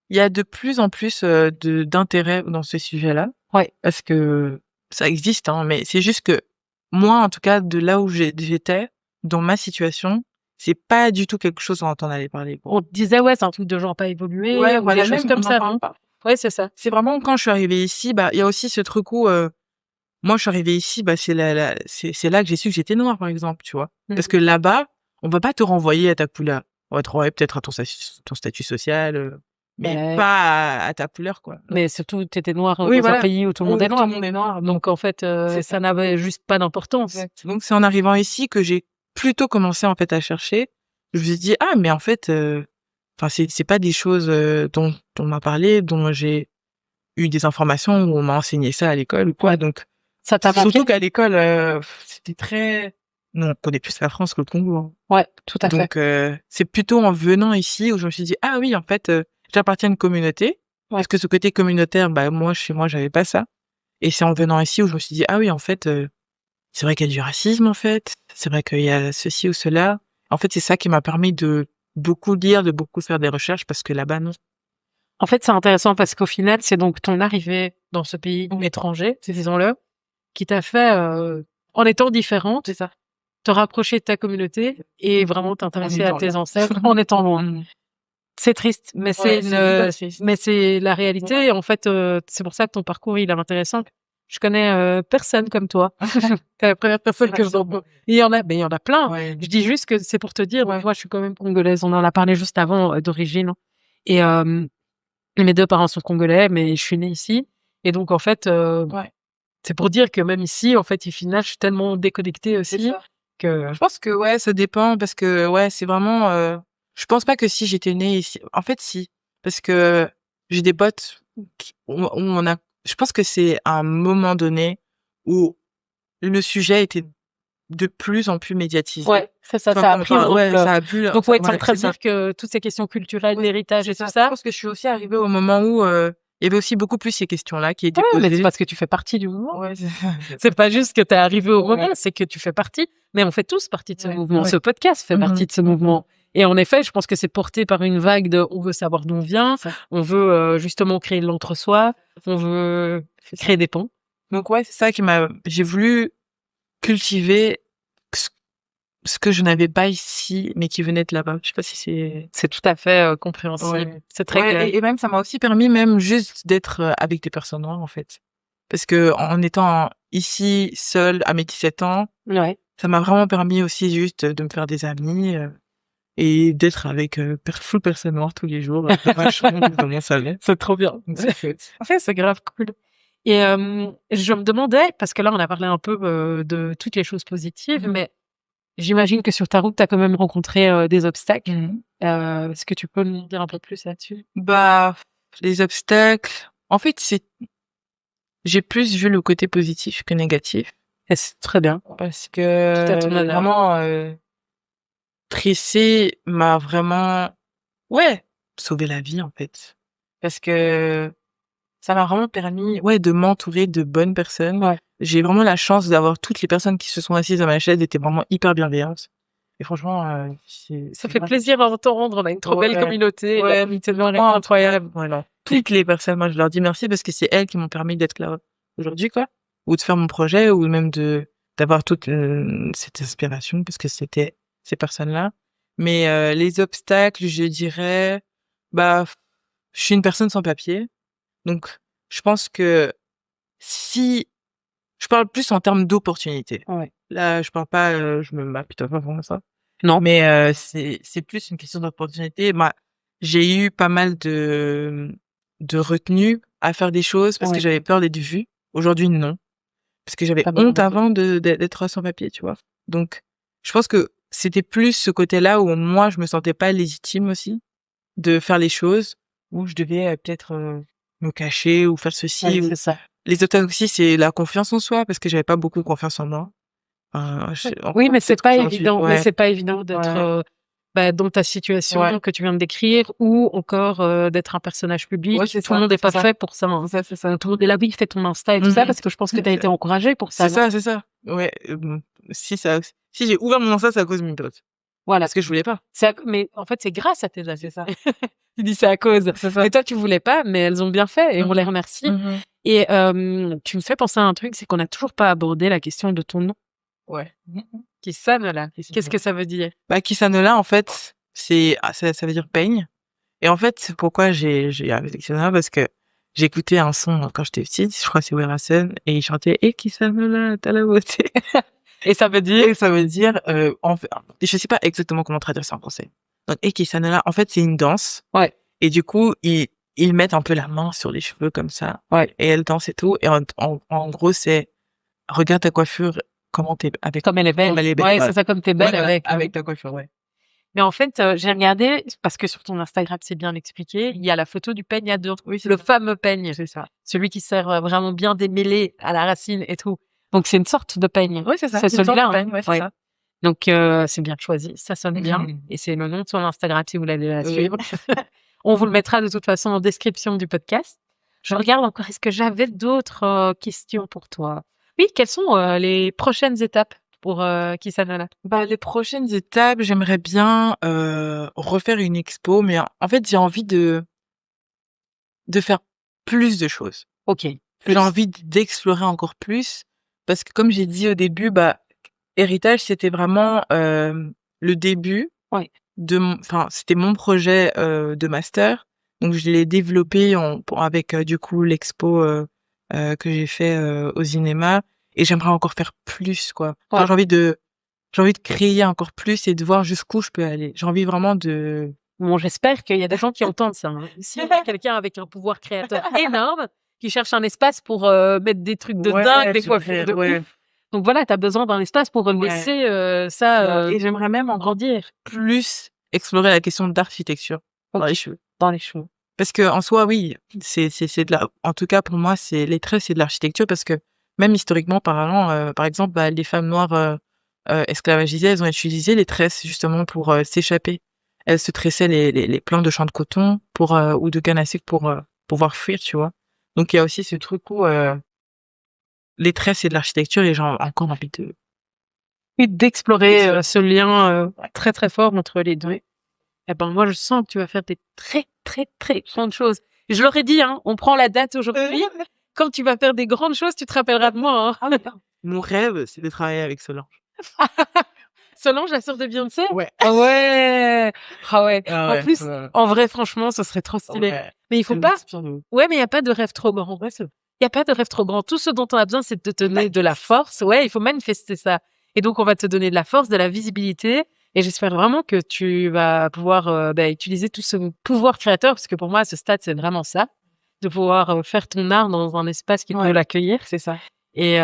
il y a de plus en plus d'intérêt dans ce sujet-là. Ouais. Parce que ça existe, hein, mais c'est juste que moi, en tout cas, de là où j'étais, dans ma situation, c'est pas du tout quelque chose dont on allait parler. on te disait, ouais, c'est un truc de genre pas évolué, Ouais, ou voilà, des choses même comme on en ça, parle non? pas. Ouais, c'est ça. C'est vraiment quand je suis arrivée ici, bah, il y a aussi ce truc où, moi, je suis arrivée ici, bah, c'est là que j'ai su que j'étais noire, par exemple, tu vois. Parce que là-bas, on va pas te renvoyer à ta couleur. On va te renvoyer peut-être à ton statut social, mais pas à ta couleur, quoi. Mais surtout, t'étais noire Oui, dans un voilà. pays où tout le monde est Tout noir. le monde est noir. Donc, en fait, C'est ça n'avait juste pas d'importance. Exact. Donc, c'est en arrivant ici que j'ai plutôt commencé, en fait, à chercher. Je me suis dit, ah, mais en fait, enfin, c'est pas des choses dont on m'a parlé, dont j'ai eu des informations, où on m'a enseigné ça à l'école ou quoi. Ouais. Donc, Ça t'a marqué? surtout qu'à l'école, c'était très... Non, on connaît plus la France que le Congo, hein. Ouais, tout à fait. Donc, c'est plutôt en venant ici où je me suis dit, ah oui, en fait, j'appartiens à une communauté. Ouais. Parce que ce côté communautaire, bah, moi, chez moi, j'avais pas ça. Et c'est en venant ici où je me suis dit, ah oui, en fait, c'est vrai qu'il y a du racisme, en fait. C'est vrai qu'il y a ceci ou cela. En fait, c'est ça qui m'a permis de beaucoup lire, de beaucoup faire des recherches, parce que là-bas, non. En fait, c'est intéressant parce qu'au final, c'est donc ton arrivée dans ce pays étranger, disons-le, qui t'a fait, en étant différente, C'est ça. te rapprocher de ta communauté et vraiment t'intéresser à tes ancêtres en étant loin. C'est triste, mais c'est mais c'est la réalité. Ouais. Et en fait, c'est pour ça que ton parcours, il est intéressant. Je connais personne comme toi. T'es la première personne que je vois. Il y en a, mais il y en a plein. Ouais. Je dis juste que c'est pour te dire, moi, je suis quand même congolaise. On en a parlé juste avant d'origine. Et mes deux parents sont congolais, mais je suis née ici. Et donc, en fait, c'est pour dire que même ici, en fait, au final, je suis tellement déconnectée aussi que... Je pense que, ouais, ça dépend, parce que, ouais, c'est vraiment, je pense pas que si j'étais née ici, en fait, si, parce que j'ai des potes où on a, je pense que c'est à un moment donné où le sujet était de plus en plus médiatisé. Ouais, c'est ça, Enfin, ça a pris une ouais, ampleur. ça a bu, Donc, ouais, t'es en voilà, train de c'est ça. dire que toutes ces questions culturelles, Oui, l'héritage et c'est tout ça. Je ça, pense que je suis aussi arrivée au moment où, il y avait aussi beaucoup plus ces questions-là qui étaient mais c'est posées. parce que tu fais partie du mouvement. Ouais, C'est pas juste que t'es arrivé au Ouais. moment, c'est que tu fais partie. Mais on fait tous partie de ce Ouais, mouvement. ouais. Ce podcast fait partie de ce mouvement. Et en effet, je pense que c'est porté par une vague de on veut savoir d'où on vient, Ça. on veut justement créer de l'entre-soi, on veut créer des ponts. Donc, ouais, c'est ça j'ai voulu cultiver ce que je n'avais pas ici, mais qui venait de là-bas. Je sais pas si c'est... C'est tout à fait compréhensible. Ouais. C'est très clair. Et même, ça m'a aussi permis même juste d'être avec des personnes noires, en fait. Parce que en étant ici, seule, à mes 17 ans, Ouais. ça m'a vraiment permis aussi juste de me faire des amis et d'être avec full personnes noires tous les jours dans ma chambre, dans mon salon. C'est trop bien. Ouais, c'est grave cool. Et je me demandais, parce que là, on a parlé un peu de toutes les choses positives, mais j'imagine que sur ta route, tu as quand même rencontré des obstacles. Est-ce que tu peux nous dire un peu plus là-dessus? Bah, les obstacles... En fait, j'ai plus vu le côté positif que négatif. Et c'est très bien. Parce que Tout à ton honneur. vraiment, Tresser m'a vraiment, ouais, sauvé la vie, en fait. Parce que ça m'a vraiment permis, ouais, de m'entourer de bonnes personnes. Ouais. J'ai vraiment la chance d'avoir toutes les personnes qui se sont assises à ma chaise étaient vraiment hyper bienveillantes. Et franchement, Ça fait plaisir à entendre. On a une trop belle communauté. Ouais, La tellement incroyable. Voilà. Toutes les personnes, moi, je leur dis merci parce que c'est elles qui m'ont permis d'être là aujourd'hui, quoi. Ou de faire mon projet, ou même d'avoir toute cette inspiration, parce que c'était ces personnes-là. Mais les obstacles, je dirais, bah, je suis une personne sans papier. Donc, je pense que si... Je parle plus en termes d'opportunités. Ouais. Là, je parle pas, je me m'apitoie pas vraiment ça. Non. Mais c'est plus une question d'opportunité. Bah, j'ai eu pas mal de retenue à faire des choses parce que j'avais peur d'être vue. Aujourd'hui, non. Parce que j'avais honte avant d'être sans papier, tu vois. Donc, je pense que c'était plus ce côté-là où moi, je me sentais pas légitime aussi de faire les choses. où je devais peut-être me cacher ou faire ceci. Ouais, ou- c'est ça. Les autres aussi, c'est la confiance en soi parce que j'avais pas beaucoup confiance en moi. Oui, mais c'est Peut-être pas qu'aujourd'hui, évident. Mais ouais, c'est pas évident d'être ouais, dans ta situation ouais, que tu viens de décrire ou encore d'être un personnage public. ouais, c'est Tout le ça, monde n'est pas c'est ça, fait pour ça. Hein. c'est ça. Tout le monde est là, oui, fais ton Insta et tout ça Mhm. parce que je pense que tu as été encouragé pour ça. C'est Non ça, c'est ça. Ouais, si j'ai ouvert mon Insta, c'est à cause de mes potes. Voilà. Parce que je voulais pas. Mais en fait, c'est grâce à tes amis. C'est ça. Tu dis c'est à cause. C'est ça. Mais toi, tu voulais pas, mais elles ont bien fait et on les remercie. Mhm. Et tu me fais penser à un truc, c'est qu'on n'a toujours pas abordé la question de ton nom. Ouais. Kisanola. Qu'est-ce que ça veut dire? Bah, Kisanola, en fait, ça veut dire peigne. Et en fait, pourquoi j'ai avec Kisanola, parce que j'écoutais un son quand j'étais petite, je crois que c'est Werasen, et il chantait, et Kisanola, t'as la beauté. Et ça veut dire? Et ça veut dire, en fait, je sais pas exactement comment traduire ça en français. Donc, et Kisanola, en fait, c'est une danse. Ouais. Et du coup, ils mettent un peu la main sur les cheveux comme ça. Ouais. Et elle danse et tout. Et en gros, c'est, regarde ta coiffure, comment t'es avec, Comme elle est belle. comme elle est belle. Ouais, Voilà. c'est ça, comme t'es belle Ouais, avec ta coiffure, ouais. Mais en fait, j'ai regardé, parce que sur ton Instagram, c'est bien expliqué, il y a la photo du peigne à 2. Oui, c'est Le ça. fameux peigne. C'est ça. Celui qui sert vraiment bien démêlé à la racine et tout. Donc, c'est une sorte de peigne. Oui, c'est ça. C'est une sorte celui-là. de peigne, ouais, c'est Ouais. ça. Donc, c'est bien choisi. Ça sonne bien. Mhm. Et c'est le nom de son Instagram si vous voulez la Oui. suivre. On vous le mettra de toute façon en description du podcast. Je regarde encore, est-ce que j'avais d'autres questions pour toi? Oui, quelles sont les prochaines étapes pour Kisanola? Bah, les prochaines étapes, j'aimerais bien refaire une expo, mais en fait, j'ai envie de faire plus de choses. Ok. J'ai envie d'explorer encore plus parce que comme j'ai dit au début, bah, Héritage, c'était vraiment le début Ouais. enfin, c'était mon projet de master. Donc, je l'ai développé avec du coup l'expo que j'ai fait au cinéma et j'aimerais encore faire plus, quoi. Enfin, Ouais. j'ai envie de créer encore plus et de voir jusqu'où je peux aller. J'ai envie vraiment de... Bon, j'espère qu'il y a des gens qui entendent ça. Hein. Si il y a quelqu'un avec un pouvoir créateur énorme qui cherche un espace pour mettre des trucs de dingue, des coiffures de ouf. Donc voilà, t'as besoin d'un espace pour laisser ça Et j'aimerais même encore grandir plus explorer la question d'architecture dans les cheveux. dans les cheveux. Parce que en soi, oui, c'est de la... En tout cas, pour moi, les traits, c'est de l'architecture parce que même historiquement parlant, par exemple, bah, les femmes noires esclavagisées, elles ont utilisé les tresses justement pour s'échapper. Elles se tressaient les plans de champs de coton ou de canne à sucre pour pouvoir fuir, tu vois. Donc, il y a aussi ce truc où les tresses, c'est de l'architecture et j'ai encore envie de... Et d'explorer ce lien très très fort entre les deux. Eh ben moi, je sens que tu vas faire des très très très grandes choses. Je l'aurais dit, hein, on prend la date aujourd'hui. Quand tu vas faire des grandes choses, tu te rappelleras de moi. Hein. Mon rêve, c'est de travailler avec Solange. Solange, la sœur de Beyoncé? Ouais. Ah ouais. Ah ouais. Ah ouais, En plus, ouais. en vrai, franchement, ce serait trop stylé. Ouais. Mais il faut Elle pas. m'inspire de ouf. Ouais, mais il y a pas de rêve trop grand. Il y a pas de rêve trop grand. Tout ce dont on a besoin, c'est de te donner de la force. Ouais, il faut manifester ça. Et donc, on va te donner de la force, de la visibilité. Et j'espère vraiment que tu vas pouvoir utiliser tout ce pouvoir créateur, parce que pour moi, à ce stade, c'est vraiment ça, de pouvoir faire ton art dans un espace qui peut l'accueillir. C'est ça. Et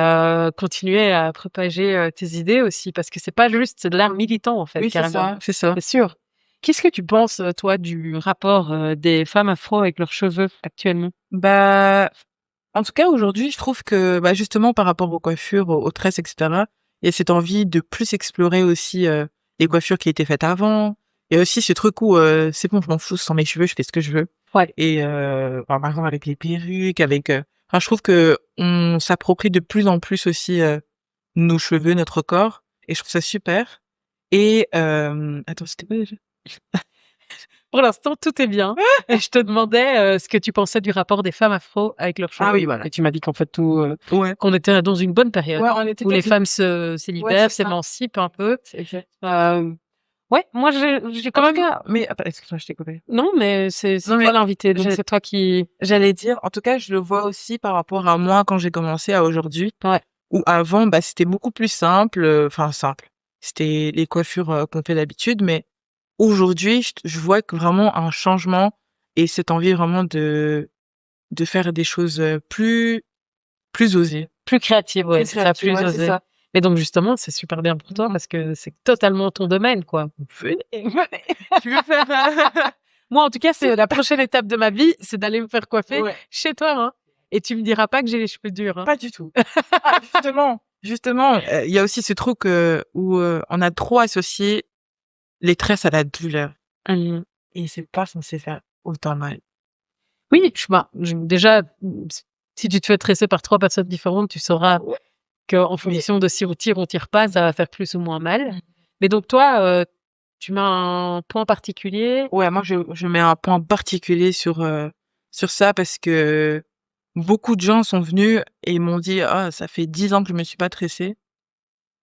continuer à propager tes idées aussi, parce que c'est pas juste, c'est de l'art militant en fait. Oui, c'est carrément. ça, c'est ça. C'est sûr. Qu'est-ce que tu penses toi du rapport des femmes afro avec leurs cheveux actuellement? Bah, en tout cas, aujourd'hui, je trouve que, bah, justement, par rapport aux coiffures, aux tresses, etc., il y a cette envie de plus explorer aussi les coiffures qui étaient faites avant. Il y a aussi ce truc où c'est bon, je m'en fous, sans mes cheveux, je fais ce que je veux. Ouais. Et par exemple, avec les perruques, enfin, je trouve que on s'approprie de plus en plus aussi nos cheveux, notre corps. Et je trouve ça super. Et attends, c'était quoi déjà? Pour l'instant, tout est bien. Et je te demandais ce que tu pensais du rapport des femmes afro avec leurs cheveux. Ah oui, voilà. Et tu m'as dit qu'en fait tout, Ouais. qu'on était dans une bonne période Ouais, on était où les dans une- femmes se libèrent, c'est ça. s'émancipent un peu. Exact. Ouais, moi j'ai quand En tout même. cas, mais attends, excuse-moi, je t'ai coupé. Non, mais c'est Non, mais toi l'invité, donc j'ai- c'est toi qui. J'allais dire, en tout cas, je le vois aussi par rapport à moi quand j'ai commencé à aujourd'hui. Ouais. Où avant, bah, c'était beaucoup plus simple, enfin simple. C'était les coiffures qu'on fait d'habitude, mais aujourd'hui, je vois que vraiment un changement et cette envie vraiment de faire des choses plus osées. Plus créative, ouais, c'est ça, plus ouais, c'est osée. ça. Mais donc justement, c'est super bien pour toi parce que c'est totalement ton domaine, quoi. Tu veux faire Moi, en tout cas, c'est la prochaine étape de ma vie, c'est d'aller me faire coiffer Ouais. chez toi, hein. Et tu me diras pas que j'ai les cheveux durs, hein. Pas du tout. Ah, justement, il y a aussi ce truc où on a trop associé les tresses à la douleur. Hum. Et c'est pas censé faire autant mal. Oui, déjà, si tu te fais tresser par 3 personnes différentes, tu sauras qu'en fonction de si on tire pas, ça va faire plus ou moins mal. Mais donc toi, tu mets un point particulier. Ouais, moi je mets un point particulier sur ça parce que beaucoup de gens sont venus et m'ont dit ah ça fait 10 ans que je me suis pas tressée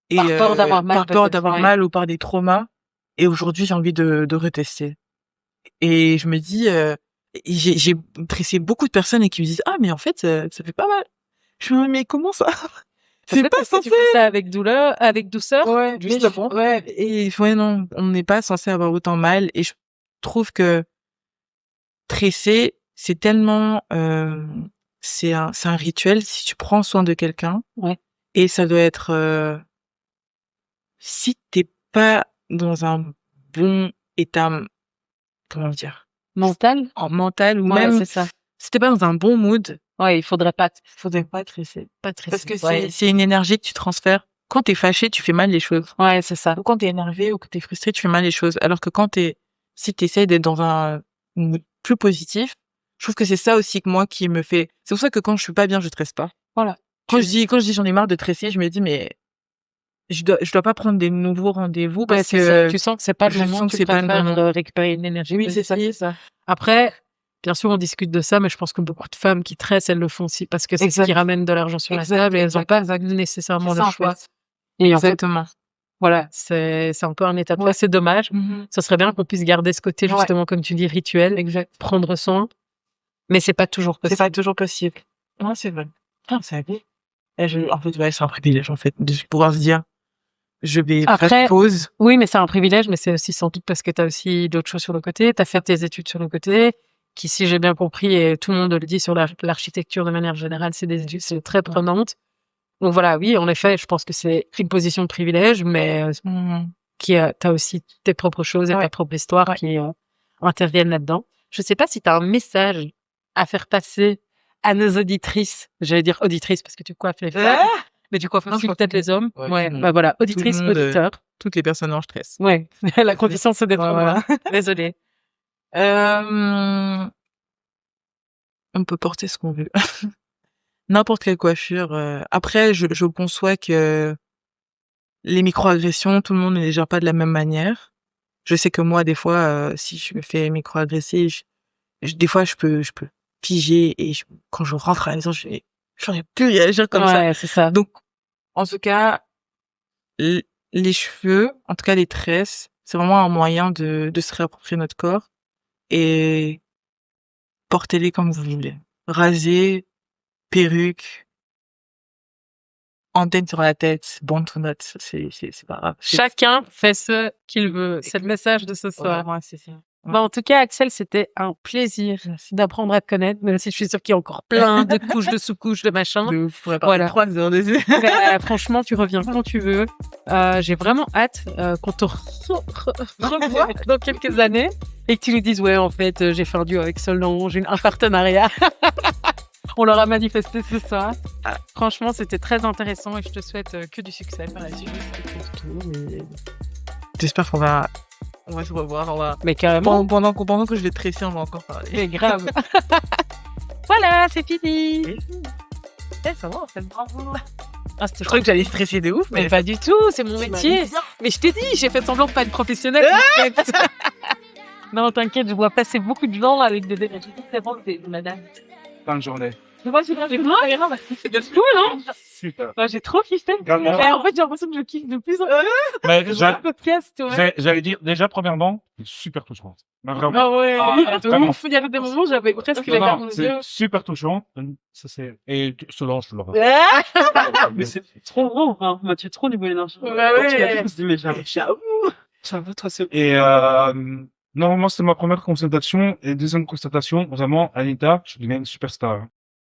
et Par peur d'avoir mal, par peur peut-être, d'avoir ouais. mal ou par des traumas et aujourd'hui j'ai envie de retester et je me dis j'ai tressé beaucoup de personnes et qui me disent ah mais en fait ça fait pas mal. Je me dis mais comment ça? C'est Peut-être pas parce que tu censé. fais ça avec douceur. Ouais, Justement. ouais, et ouais, non, on n'est pas censé avoir autant mal, et je trouve que tresser, c'est tellement, c'est un rituel si tu prends soin de quelqu'un. Ouais. Et ça doit être, si t'es pas dans un bon état, comment dire, Mental. en mental ou Ouais, même c'est ça. si t'es pas dans un bon mood, Ouais, il faudrait pas tresser. tresser. Parce que Ouais. c'est une énergie que tu transfères. Quand t'es fâché, tu fais mal les choses. Ouais, c'est ça. Ou quand t'es énervé ou que t'es frustré, tu fais mal les choses. Alors que si t'essayes d'être dans un mood plus positif, je trouve que c'est ça aussi que moi qui me fait. C'est pour ça que quand je suis pas bien, je tresse pas. Voilà. Quand je dis j'en ai marre de tresser, je me dis mais je dois pas prendre des nouveaux rendez-vous Ouais, parce c'est ça. que Tu sens que c'est pas le je moment, sens que tu c'est pas le préfères moment. récupérer une énergie. Oui, c'est ça, positive. c'est ça. Après, bien sûr, on discute de ça, mais je pense que beaucoup de femmes qui tressent, elles le font aussi parce que c'est ce qui ramène de l'argent sur la table et elles ont pas nécessairement le choix. Et en fait, Exactement. voilà, c'est un peu un état de fait. C'est dommage. Ce serait bien qu'on puisse garder ce côté, justement, comme tu dis, rituel, Exact. prendre soin. Mais c'est pas toujours C'est possible. pas toujours possible. Non, c'est vrai. Putain, c'est vrai. En fait, ouais, c'est un privilège, en fait, de pouvoir se dire, je vais Après, faire pause. Oui, mais c'est un privilège, mais c'est aussi sans doute parce que tu as aussi d'autres choses sur le côté. Tu as fait tes études sur le côté, qui, si j'ai bien compris, et tout le monde le dit sur l'architecture de manière générale, c'est des études c'est très prenantes. Donc voilà, oui, en effet, je pense que c'est une position de privilège, mais t'as aussi tes propres choses et ta propre histoire qui interviennent là-dedans. Je sais pas si tu as un message à faire passer à nos auditrices. J'allais dire auditrices parce que tu coiffes les femmes. Mais tu coiffes aussi peut-être les hommes. Ouais, bah voilà, auditrices, auditeurs. Toutes les personnes en stress. Ouais, la condition c'est d'être Voilà. Désolée. On peut porter ce qu'on veut. N'importe quelle coiffure. Après, je conçois que les microagressions, tout le monde ne les gère pas de la même manière. Je sais que moi, des fois, si je me fais microagresser, des fois, je peux figer et quand je rentre à la maison, j'aurais pu réagir comme ça. Ouais, c'est ça. Donc, en tout cas, les cheveux, en tout cas les tresses, c'est vraiment un moyen de se réapproprier notre corps et portez-les comme vous voulez. Raser, perruque, antenne sur la tête, bande to note, c'est pas grave. Chacun fait ce qu'il veut. C'est le message de ce soir. Ouais, c'est ça. Bah, en tout cas, Axel, c'était un plaisir d'apprendre à te connaître, même si je suis sûre qu'il y a encore plein de couches, de sous-couches, de machin. Je pourrais parler 3 heures dessus. Franchement, tu reviens quand tu veux. J'ai vraiment hâte qu'on te revoie dans quelques années et que tu nous dises, ouais, en fait, j'ai fait un duo avec Solange, un partenariat. On leur a manifesté ce soir. Franchement, c'était très intéressant et je te souhaite que du succès par la suite. J'espère qu'on va se revoir. Mais carrément. Pendant que je vais tresser, on va encore parler. Mais grave. Voilà, c'est fini. Ça va, c'est bravo. Je croyais que j'allais stresser de ouf, mais pas du tout, c'est mon métier. Mais je t'ai dit, j'ai fait semblant de pas être professionnelle. Non, t'inquiète, je vois passer beaucoup de gens avec des énergies différentes des madames. Bonne journée. Je vois, c'est cool, non? Super. J'ai trop kiffé. Également. Et en fait, j'ai l'impression que je kiffe de plus en Mais plus le podcast, ouais. j'allais dire, déjà, premièrement, super touchant. Mais vraiment. Ah ouais, de vraiment. ouf. Il y avait des moments où j'avais presque les Non, larmes aux c'est yeux. super touchant. Ça, c'est, et Solange, je l'aurai. Mais c'est trop gros, hein. Mathieu, trop niveau énergie. Ouais, ouais. Ça va, toi, c'est Et, normalement, c'était ma première constatation. Et deuxième constatation, vraiment, Anita, je deviens une superstar.